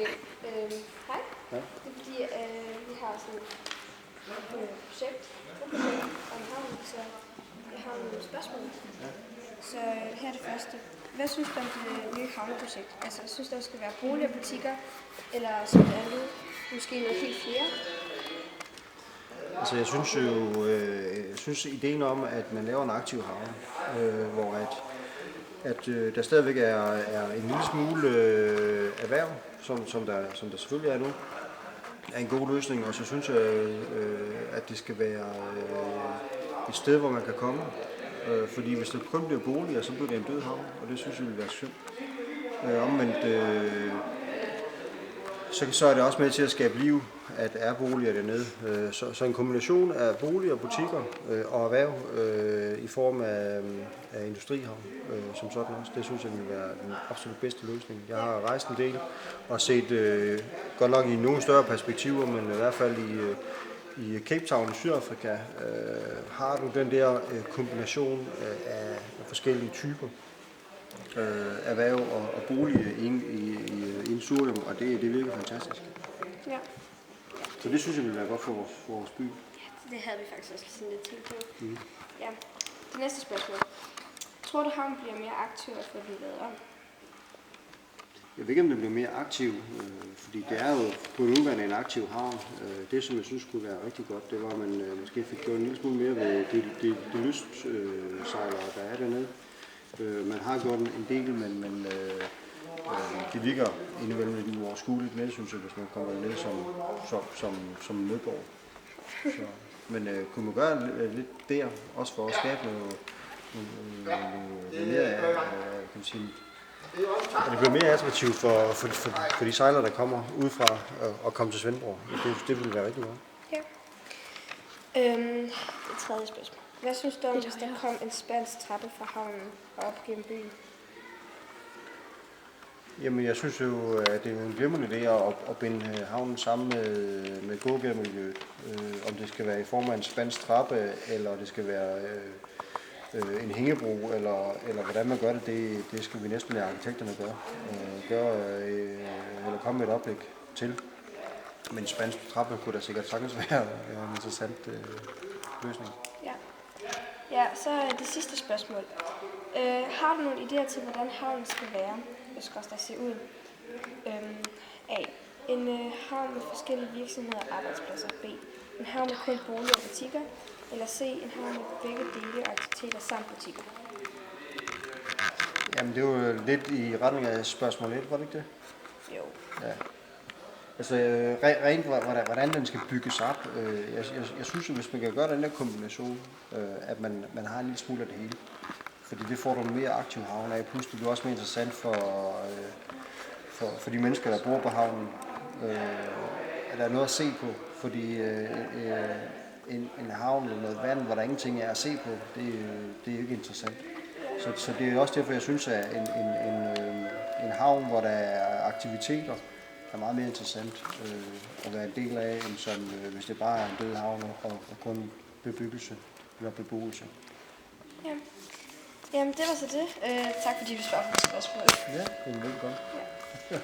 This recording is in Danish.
Okay. Hej. Ja. Det er fordi, vi har sådan et projekt om havn, så jeg har nogle spørgsmål. Ja. Så her er det første. Hvad synes du om det nye havneprojekt? Altså, synes du, der skal være boliger og butikker, eller som det er nu, måske noget helt flere? Altså jeg synes jo, ideen om, at man laver en aktiv havn, hvor at der stadigvæk er en lille smule erhverv, som der selvfølgelig er nu, er en god løsning. Og så synes jeg, at det skal være et sted, hvor man kan komme. Fordi hvis der kun bliver boliger, så bliver det en død havn, og det synes jeg vil være synd. Omvendt, så er det også med til at skabe liv, at er boliger dernede. Så en kombination af boliger, butikker og erhverv i form af industrihavn som sådan også, det synes jeg vil være den absolut bedste løsning. Jeg har rejst en del og set godt nok i nogle større perspektiver, men i hvert fald i Cape Town i Sydafrika har du den der kombination af forskellige typer erhverv og bolig i en surium, og det virker fantastisk. Ja. Så det synes jeg ville være godt for vores by. Ja, det havde vi faktisk også sådan lidt tænkt på. Ja. Det næste spørgsmål. Tror du, havnen bliver mere aktiv at få den lavet om? Jeg ved ikke, om den bliver mere aktiv, fordi det er jo på nuværende en aktiv havn. Det, som jeg synes kunne være rigtig godt, det var, at man måske fik gjort en lille smule mere ved de lystsejlere, der er dernede. Man har gjort en del, men det virker indimellem lidt uoverskueligt med, synes jeg, hvis man kommer ned som nødborg. Men kunne man gøre lidt der, også for at skabe noget mere af, kan man sige, at det bliver mere attraktivt for de sejlere, der kommer udefra og komme til Svendborg. Det ville være rigtig godt. Ja. Det tredje spørgsmål. Hvad synes du om, hvis der kom en spansk trappe fra havnen og op gennem byen? Jamen, jeg synes jo, at det er en glimrende idé at binde havnen sammen med gågademiljøet. Om det skal være i form af en spansk trappe, eller det skal være en hængebro, eller hvordan man gør det, det skal vi næsten lade arkitekterne gøre. Eller komme med et oplæg til. Men en spansk trappe kunne da sikkert sagtens være en interessant løsning. Ja, så er det sidste spørgsmål. Har du nogle idéer til, hvordan havnen skal være? Det skal også se ud. A. En havn med forskellige virksomheder og arbejdspladser. B. En havn med kun boliger og butikker. Eller C. En havn med begge dele og aktiviteter samt butikker. Jamen, det er jo lidt i retning af spørgsmål 1, var det ikke det? Jo. Ja. Altså, rent hvordan den skal bygges op. Jeg synes, at hvis man kan gøre den der kombination, at man har en lille smule af det hele. Fordi det får du en mere aktiv havn af. Pludselig bliver det også mere interessant for de mennesker, der bor på havnen. At der er noget at se på. Fordi en havn eller noget vand, hvor der ingenting er at se på, det er ikke interessant. Så det er også derfor, jeg synes, at en havn, hvor der er aktiviteter, er meget mere interessant at være en del af, end som hvis det bare er en død havn og kun bebyggelse eller beboelse. Ja. Jamen, det var så det. Tak fordi du svarede på spørgsmålet. Ja, det er godt. Ja.